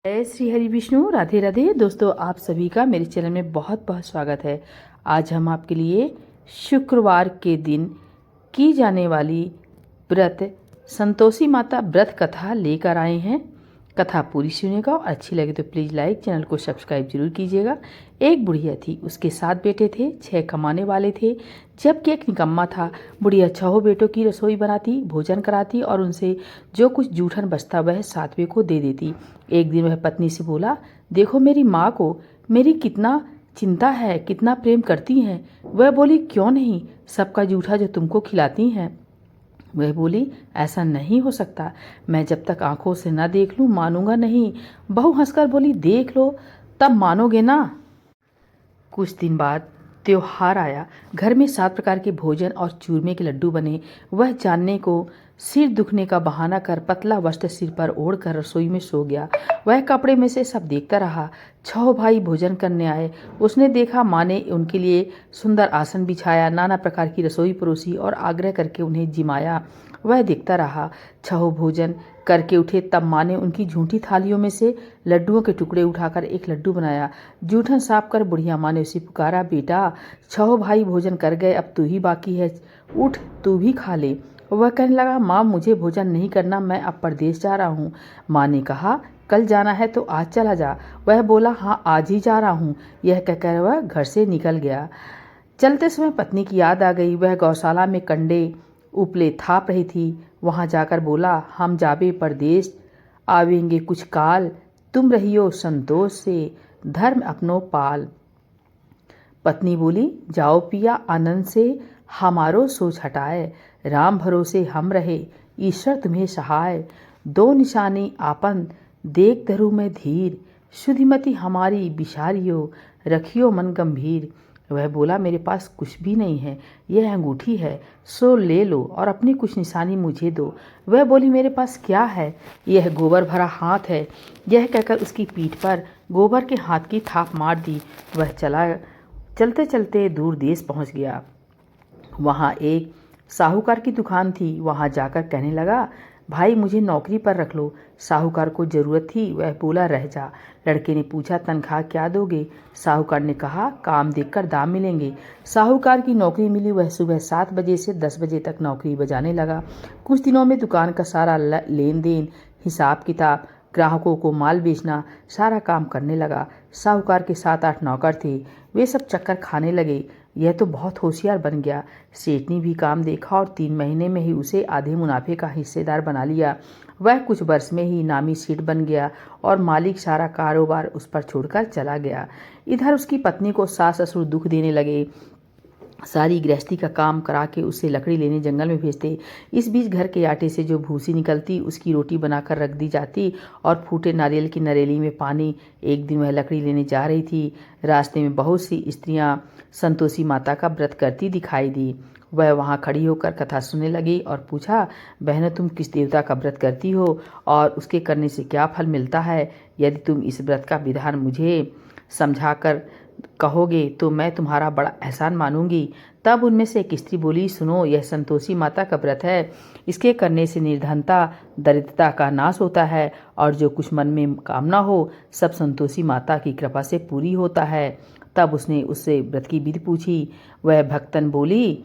जय श्री हरि विष्णु। राधे राधे दोस्तों, आप सभी का मेरे चैनल में बहुत बहुत स्वागत है। आज हम आपके लिए शुक्रवार के दिन की जाने वाली व्रत संतोषी माता व्रत कथा लेकर आए हैं। कथा पूरी सुनिएगा और अच्छी लगे तो प्लीज़ लाइक, चैनल को सब्सक्राइब जरूर कीजिएगा। एक बुढ़िया थी, उसके 7 बेटे थे, 6 कमाने वाले थे, जबकि एक निकम्मा था। बुढ़िया 6 बेटों की रसोई बनाती, भोजन कराती और उनसे जो कुछ जूठन बचता वह 7वें को दे देती। एक दिन वह पत्नी से बोला, देखो मेरी माँ को मेरी कितना चिंता है, कितना प्रेम करती हैं। वह बोली, क्यों नहीं, सबका जूठा जो तुमको खिलाती हैं। वह बोली, ऐसा नहीं हो सकता, मैं जब तक आंखों से न देख लूं मानूंगा नहीं। बहू हंसकर बोली, देख लो तब मानोगे ना। कुछ दिन बाद त्योहार आया। घर में 7 प्रकार के भोजन और चूरमे के लड्डू बने। वह जानने को सिर दुखने का बहाना कर पतला वस्त्र सिर पर ओढ़कर रसोई में सो गया। वह कपड़े में से सब देखता रहा। 6 भाई भोजन करने आए। उसने देखा माँ ने उनके लिए सुंदर आसन बिछाया, नाना प्रकार की रसोई परोसी और आग्रह करके उन्हें जिमाया। वह देखता रहा। 6 भोजन करके उठे तब माँ ने उनकी झूठी थालियों में से लड्डुओं के टुकड़े उठाकर एक लड्डू बनाया। जूठन साफ कर बुढ़िया माँ ने उसे पुकारा, बेटा 6 भाई भोजन कर गए, अब तू ही बाकी है, उठ तू भी खा ले। वह कहने लगा, माँ मुझे भोजन नहीं करना, मैं अब परदेश जा रहा हूँ। माँ ने कहा, कल जाना है तो आज चला जा। वह बोला, हाँ आज ही जा रहा हूँ। यह कहकर वह घर से निकल गया। चलते समय पत्नी की याद आ गई। वह गौशाला में कंडे उपले थाप रही थी। वहां जाकर बोला, हम जाबे परदेश आवेंगे कुछ काल, तुम रहियो संतोष से धर्म अपनो पाल। पत्नी बोली, जाओ पिया आनंद से हमारो सोच हटाए, राम भरोसे हम रहे ईश्वर तुम्हें सहाय। 2 निशानी आपन देख धरू में धीर, शुद्धिमती हमारी बिसारियो रखियो मन गंभीर। वह बोला, मेरे पास कुछ भी नहीं है, यह अंगूठी है, सो ले लो और अपनी कुछ निशानी मुझे दो। वह बोली, मेरे पास क्या है, यह गोबर भरा हाथ है। यह कहकर उसकी पीठ पर गोबर के हाथ की थाप मार दी। वह चलते चलते दूर देश पहुंच गया। वहां एक साहूकार की दुकान थी। वहां जाकर कहने लगा, भाई मुझे नौकरी पर रख लो। साहूकार को जरूरत थी। वह बोला, रह जा। लड़के ने पूछा, तनख्वाह क्या दोगे? साहूकार ने कहा, काम देखकर दाम मिलेंगे। साहूकार की नौकरी मिली। वह सुबह 7 बजे से 10 बजे तक नौकरी बजाने लगा। कुछ दिनों में दुकान का सारा लेन देन, हिसाब किताब, ग्राहकों को माल बेचना, सारा काम करने लगा। साहूकार के 7-8 नौकर थे। वे सब चक्कर खाने लगे। यह तो बहुत होशियार बन गया। सेठ ने भी काम देखा और 3 महीने में ही उसे आधे मुनाफे का हिस्सेदार बना लिया। वह कुछ वर्ष में ही नामी सेठ बन गया और मालिक सारा कारोबार उस पर छोड़कर चला गया। इधर उसकी पत्नी को सास ससुर दुख देने लगे। सारी गृहस्थी का काम करा के उसे लकड़ी लेने जंगल में भेजते। इस बीच घर के आटे से जो भूसी निकलती उसकी रोटी बनाकर रख दी जाती और फूटे नारियल की नरेली में पानी। एक दिन वह लकड़ी लेने जा रही थी। रास्ते में बहुत सी स्त्रियां संतोषी माता का व्रत करती दिखाई दी। वह वहां खड़ी होकर कथा सुनने लगी और पूछा, बहनों तुम किस देवता का व्रत करती हो और उसके करने से क्या फल मिलता है? यदि तुम इस व्रत का विधान मुझे समझाकर कहोगे तो मैं तुम्हारा बड़ा एहसान मानूंगी। तब उनमें से एक स्त्री बोली, सुनो, यह संतोषी माता का व्रत है। इसके करने से निर्धनता दरिद्रता का नाश होता है और जो कुछ मन में कामना हो सब संतोषी माता की कृपा से पूरी होता है। तब उसने उससे व्रत की विधि पूछी। वह भक्तन बोली,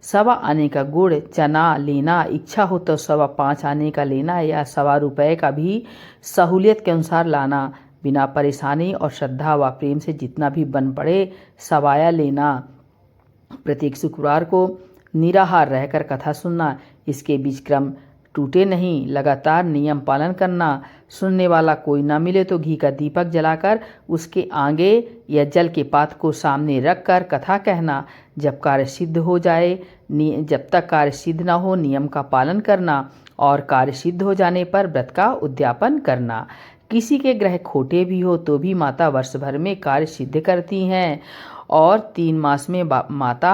1.25 आने का गुड़ चना लेना, इच्छा हो तो 5.25 आने का लेना या 1.25 रुपये का भी सहूलियत के अनुसार लाना। बिना परेशानी और श्रद्धा व प्रेम से जितना भी बन पड़े सवाया लेना। प्रत्येक शुक्रवार को निराहार रहकर कथा सुनना। इसके बीच क्रम टूटे नहीं, लगातार नियम पालन करना। सुनने वाला कोई ना मिले तो घी का दीपक जलाकर उसके आगे या जल के पात्र को सामने रखकर कथा कहना। जब कार्य सिद्ध हो जाए, जब तक कार्य सिद्ध ना हो नियम का पालन करना और कार्य सिद्ध हो जाने पर व्रत का उद्यापन करना। किसी के ग्रह खोटे भी हो तो भी माता वर्ष भर में कार्य सिद्ध करती हैं और 3 मास में माता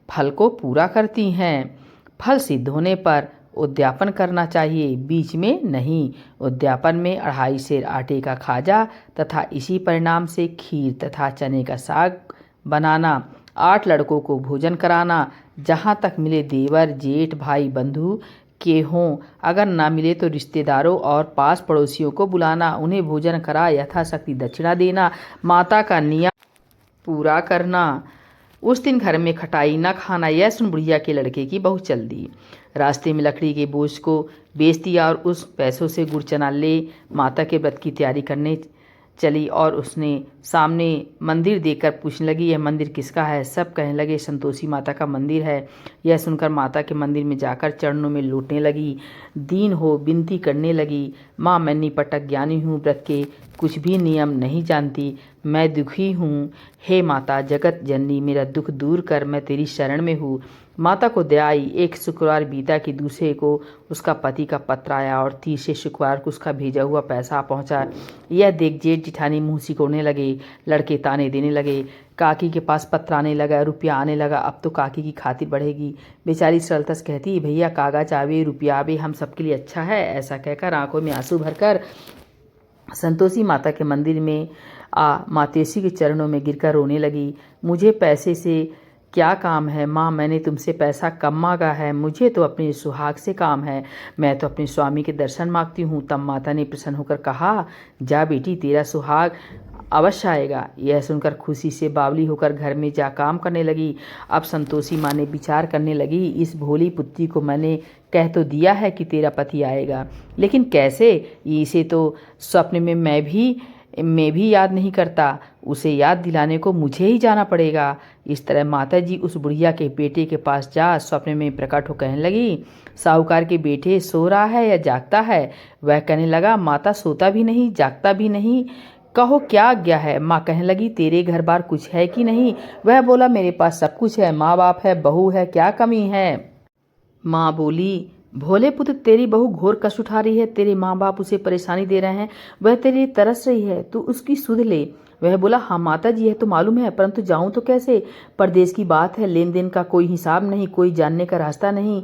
फल को पूरा करती हैं। फल सिद्ध होने पर उद्यापन करना चाहिए, बीच में नहीं। उद्यापन में 2.5 सेर आटे का खाजा तथा इसी परिणाम से खीर तथा चने का साग बनाना। 8 लड़कों को भोजन कराना। जहाँ तक मिले देवर जेठ भाई बंधु के हों, अगर ना मिले तो रिश्तेदारों और पास पड़ोसियों को बुलाना, उन्हें भोजन करा यथाशक्ति दक्षिणा देना, माता का नियम पूरा करना। उस दिन घर में खटाई न खाना, यह सुन बुढ़िया के लड़के की बहू चल दी। रास्ते में लकड़ी के बोझ को बेच दिया और उस पैसों से गुड़ चना ले माता के व्रत की तैयारी करने चली। और उसने सामने मंदिर देखकर पूछने लगी, यह मंदिर किसका है? सब कहने लगे संतोषी माता का मंदिर है। यह सुनकर माता के मंदिर में जाकर चरणों में लौटने लगी, दीन हो विनती करने लगी, माँ मैं निपटक ज्ञानी हूँ, व्रत के कुछ भी नियम नहीं जानती, मैं दुखी हूँ, हे माता जगत जननी मेरा दुख दूर कर, मैं तेरी शरण में हूँ। माता को दया आई। एक शुक्रवार बीता कि दूसरे को उसका पति का पत्र आया और तीसरे शुक्रवार को उसका भेजा हुआ पैसा पहुंचा। यह देख जेठ जिठानी मुंह सिकोड़ने लगे, लड़के ताने देने लगे। काकी के पास पत्र आने लगा, रुपया आने लगा, अब तो काकी की खातिर बढ़ेगी। बेचारी सरलतस कहती, भैया कागज आवे रुपया आवे, हम सबके लिए अच्छा है। ऐसा कहकर आंखों में आंसू भरकर संतोषी माता के मंदिर में मातेश्वरी के चरणों में गिरकर रोने लगी। मुझे पैसे से क्या काम है माँ, मैंने तुमसे पैसा कम मांगा है, मुझे तो अपने सुहाग से काम है, मैं तो अपने स्वामी के दर्शन मांगती हूँ। तब माता ने प्रसन्न होकर कहा, जा बेटी तेरा सुहाग अवश्य आएगा। यह सुनकर खुशी से बावली होकर घर में जा काम करने लगी। अब संतोषी माँ ने विचार करने लगी, इस भोली पुत्री को मैंने कह तो दिया है कि तेरा पति आएगा, लेकिन कैसे? इसे तो स्वप्न में मैं भी याद नहीं करता, उसे याद दिलाने को मुझे ही जाना पड़ेगा। इस तरह माताजी उस बुढ़िया के बेटे के पास जा स्वप्न में प्रकट हो कहने लगी, साहूकार के बेटे सो रहा है या जागता है? वह कहने लगा, माता सोता भी नहीं जागता भी नहीं, कहो क्या आज्ञा है? माँ कहने लगी, तेरे घर बार कुछ है कि नहीं? वह बोला, मेरे पास सब कुछ है, माँ बाप है, बहू है, क्या कमी है? माँ बोली, भोले पुत्र तेरी बहू घोर कष्ट उठा रही है, तेरे माँ बाप उसे परेशानी दे रहे हैं, वह तेरे लिए तरस रही है, तू उसकी सुध ले। वह बोला, हाँ माता जी यह तो मालूम है, परंतु जाऊं तो कैसे? परदेश की बात है, लेन देन का कोई हिसाब नहीं, कोई जानने का रास्ता नहीं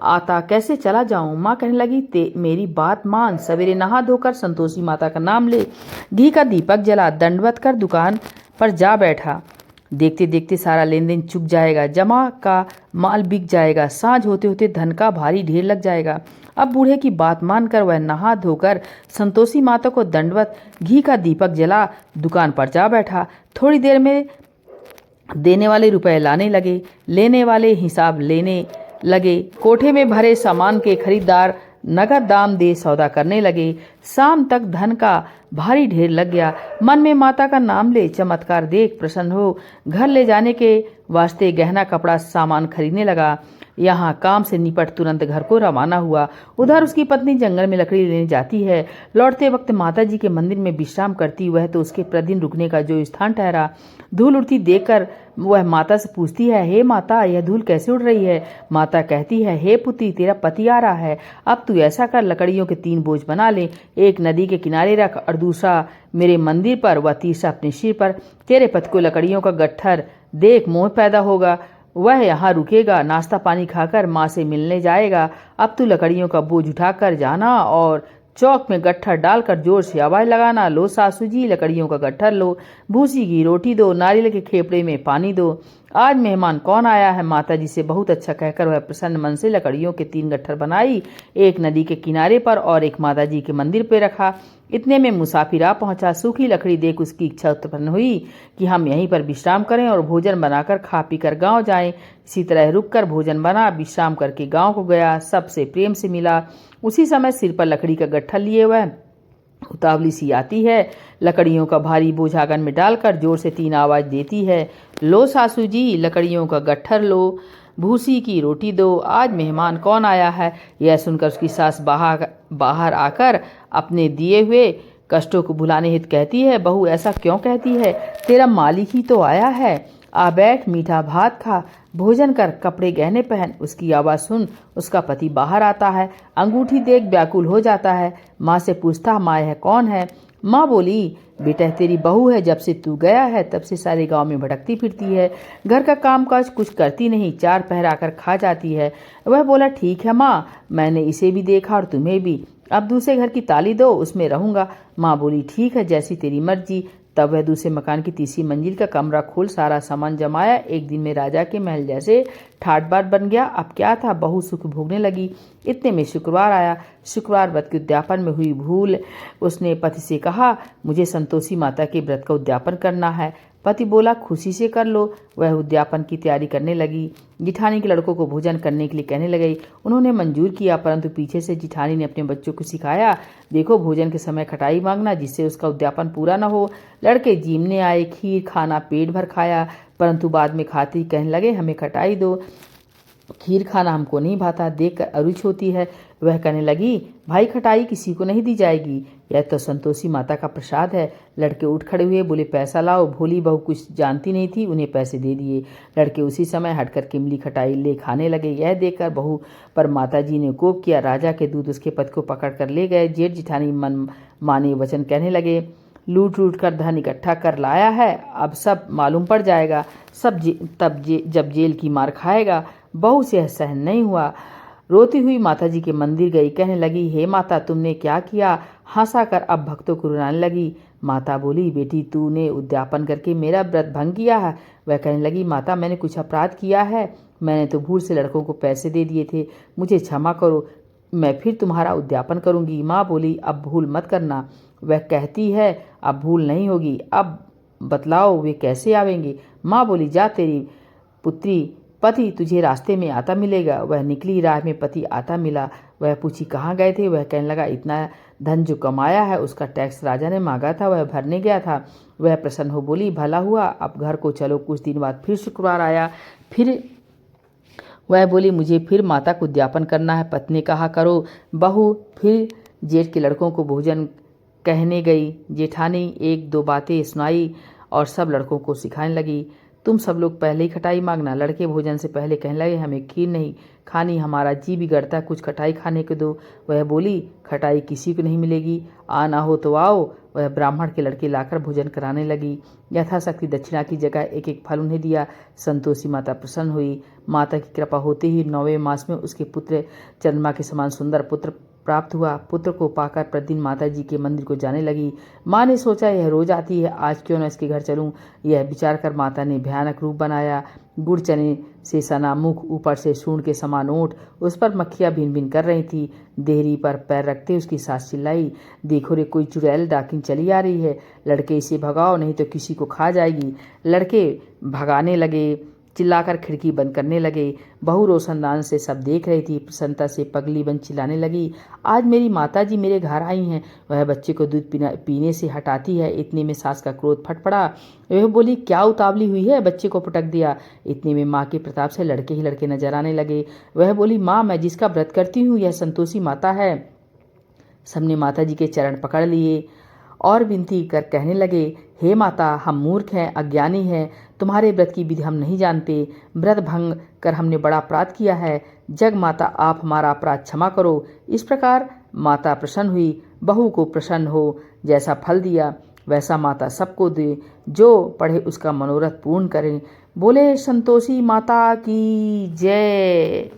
आता, कैसे चला जाऊं? माँ कहने लगी, मेरी बात मान, सवेरे नहा धोकर संतोषी माता का नाम ले, घी का दीपक जला, दंडवत कर दुकान पर जा बैठा, देखते देखते सारा लेन देन चुक जाएगा, जमा का माल बिक जाएगा, सांझ होते होते धन का भारी ढेर लग जाएगा। अब बूढ़े की बात मानकर वह नहा धोकर संतोषी माता को दंडवत, घी का दीपक जला, दुकान पर जा बैठा। थोड़ी देर में देने वाले रुपए लाने लगे, लेने वाले हिसाब लेने लगे, कोठे में भरे सामान के खरीदार नगद दाम दे सौदा करने लगे। शाम तक धन का भारी ढेर लग गया। मन में माता का नाम ले, चमत्कार देख प्रसन्न हो, घर ले जाने के वास्ते गहना कपड़ा सामान खरीदने लगा। यहाँ काम से निपट तुरंत घर को रवाना हुआ। उधर उसकी पत्नी जंगल में लकड़ी लेने जाती है। लौटते वक्त माता जी के मंदिर में विश्राम करती, वह तो उसके प्रतिदिन रुकने का जो स्थान ठहरा। धूल उड़ती देखकर वह माता से पूछती है, हे माता यह धूल कैसे उड़ रही है? माता कहती है, हे पुत्री तेरा पति आ रहा है, अब तू ऐसा कर, लकड़ियों के 3 बोझ बना ले, एक नदी के किनारे रख और दूसरा मेरे मंदिर पर व तीसरा अपने सिर पर। तेरे पति को लकड़ियों का गट्ठर देख मोह पैदा होगा, वह यहाँ रुकेगा, नाश्ता पानी खाकर माँ से मिलने जाएगा। अब तू लकड़ियों का बोझ उठाकर जाना और चौक में गट्ठर डालकर जोर से आवाज लगाना, लो सासू जी लकड़ियों का गट्ठर लो, भूसी की रोटी दो, नारियल के खेपड़े में पानी दो, आज मेहमान कौन आया है? माता जी से बहुत अच्छा कहकर वह प्रसन्न मन से लकड़ियों के 3 गट्ठर बनाई, एक नदी के किनारे पर और एक माता जी के मंदिर पर रखा। इतने में मुसाफिर आ पहुंचा। सूखी लकड़ी देख उसकी इच्छा उत्पन्न हुई कि हम यहीं पर विश्राम करें और भोजन बनाकर खा पीकर गांव जाएं। इसी तरह रुककर भोजन बना, विश्राम करके गांव को गया, सबसे प्रेम से मिला। उसी समय सिर पर लकड़ी का गट्ठर लिए वह उतावली सी आती है, लकड़ियों का भारी बोझ आंगन में डालकर जोर से 3 आवाज देती है, लो सासू जी लकड़ियों का गट्ठर लो, भूसी की रोटी दो, आज मेहमान कौन आया है? यह सुनकर उसकी सास बाहर आकर अपने दिए हुए कष्टों को भुलाने हित कहती है, बहू ऐसा क्यों कहती है? तेरा मालिक ही तो आया है, आ बैठ, मीठा भात खा, भोजन कर, कपड़े गहने पहन। उसकी आवाज़ सुन उसका पति बाहर आता है, अंगूठी देख व्याकुल हो जाता है। माँ से पूछता, माँ यह कौन है? माँ बोली, बेटा तेरी बहू है, जब से तू गया है तब से सारे गांव में भटकती फिरती है, घर का काम काज कुछ करती नहीं, 4 पहर आकर खा जाती है। वह बोला, ठीक है माँ, मैंने इसे भी देखा और तुम्हें भी, अब दूसरे घर की ताली दो, उसमें रहूंगा। माँ बोली, ठीक है, जैसी तेरी मर्जी। तब वह दूसरे मकान की तीसरी मंजिल का कमरा खोल सारा सामान जमाया। एक दिन में राजा के महल जैसे ठाट बाट बन गया। अब क्या था, बहू सुख भोगने लगी। इतने में शुक्रवार आया। शुक्रवार व्रत के उद्यापन में हुई भूल। उसने पति से कहा, मुझे संतोषी माता के व्रत का उद्यापन करना है। पति बोला, खुशी से कर लो। वह उद्यापन की तैयारी करने लगी। जिठानी के लड़कों को भोजन करने के लिए कहने लगी। उन्होंने मंजूर किया, परंतु पीछे से जिठानी ने अपने बच्चों को सिखाया, देखो भोजन के समय खटाई मांगना, जिससे उसका उद्यापन पूरा न हो। लड़के जीमने आए, खीर खाना पेट भर खाया, परंतु बाद में खाते ही कहने लगे, हमें खटाई दो, खीर खाना हमको नहीं भाता, देखकर अरुच होती है। वह कहने लगी, भाई खटाई किसी को नहीं दी जाएगी, यह तो संतोषी माता का प्रसाद है। लड़के उठ खड़े हुए, बोले पैसा लाओ। भोली बहू कुछ जानती नहीं थी, उन्हें पैसे दे दिए। लड़के उसी समय हटकर किमली खटाई ले खाने लगे। यह देखकर बहू पर माताजी ने कोप किया। राजा के दूत उसके पति को पकड़ कर ले गए। जेठ जिठानी मन माने वचन कहने लगे, लूट लूट कर धन इकट्ठा कर लाया है, अब सब मालूम पड़ जाएगा, जब जेल की मार खाएगा। बहू से सहन नहीं हुआ, रोती हुई माताजी के मंदिर गई। कहने लगी, हे माता, तुमने क्या किया? हंसा कर अब भक्तों को रुलाने लगी। माता बोली, बेटी तूने उद्यापन करके मेरा व्रत भंग किया है। वह कहने लगी, माता मैंने कुछ अपराध किया है? मैंने तो भूल से लड़कों को पैसे दे दिए थे, मुझे क्षमा करो, मैं फिर तुम्हारा उद्यापन करूंगी। माँ बोली, अब भूल मत करना। वह कहती है, अब भूल नहीं होगी, अब बतलाओ वे कैसे आवेंगे? माँ बोली, जा तेरी पुत्री पति तुझे रास्ते में आता मिलेगा। वह निकली, राह में पति आता मिला। वह पूछी, कहाँ गए थे? वह कहने लगा, इतना धन जो कमाया है उसका टैक्स राजा ने मांगा था, वह भरने गया था। वह प्रसन्न हो बोली, भला हुआ, अब घर को चलो। कुछ दिन बाद फिर शुक्रवार आया। फिर वह बोली, मुझे फिर माता को उद्यापन करना है। पत्नी ने कहा, करो। बहू फिर जेठ के लड़कों को भोजन कहने गई। जेठानी एक दो बातें सुनाई और सब लड़कों को सिखाने लगी। तुम सब लोग पहले ही खटाई मांगना। लड़के भोजन से पहले कहने लगे, हमें खीर नहीं खानी, हमारा जी बिगड़ता है, कुछ खटाई खाने को दो। वह बोली, खटाई किसी को नहीं मिलेगी, आना हो तो आओ। वह ब्राह्मण के लड़के लाकर भोजन कराने लगी। यथाशक्ति दक्षिणा की जगह एक एक फल उन्हें दिया। संतोषी माता प्रसन्न हुई। माता की कृपा होते ही 9वें मास में उसके पुत्र चंद्रमा के समान सुंदर पुत्र प्राप्त हुआ। पुत्र को पाकर प्रतिदिन माता जी के मंदिर को जाने लगी। माँ ने सोचा, यह रोज आती है, आज क्यों न इसके घर चलूं। यह विचार कर माता ने भयानक रूप बनाया। गुड़ चने से सना मुख, ऊपर से सूंड के समान ओंठ, उस पर मक्खियां भिन भिन कर रही थी। देहरी पर पैर रखते उसकी सास चिल्लाई, देखो रे, कोई चुड़ैल डाकिन चली आ रही है, लड़के इसे भगाओ नहीं तो किसी को खा जाएगी। लड़के भगाने लगे, चिल्लाकर खिड़की बंद करने लगे। बहू रोशनदान से सब देख रही थी। प्रसन्नता से पगली बन चिल्लाने लगी, आज मेरी माता जी मेरे घर आई हैं। वह बच्चे को दूध पीने से हटाती है। इतने में सास का क्रोध फट पड़ा। वह बोली, क्या उतावली हुई है, बच्चे को पटक दिया। इतने में माँ के प्रताप से लड़के ही लड़के नजर आने लगे। वह बोली, माँ मैं जिसका व्रत करती हूँ यह संतोषी माता है। सबने माता जी के चरण पकड़ लिए और विनती कर कहने लगे, हे माता, हम मूर्ख हैं, अज्ञानी हैं, तुम्हारे व्रत की विधि हम नहीं जानते। व्रत भंग कर हमने बड़ा अपराध किया है। जग माता, आप हमारा अपराध क्षमा करो। इस प्रकार माता प्रसन्न हुई। बहू को प्रसन्न हो जैसा फल दिया वैसा माता सबको दे, जो पढ़े उसका मनोरथ पूर्ण करें। बोले संतोषी माता की जय।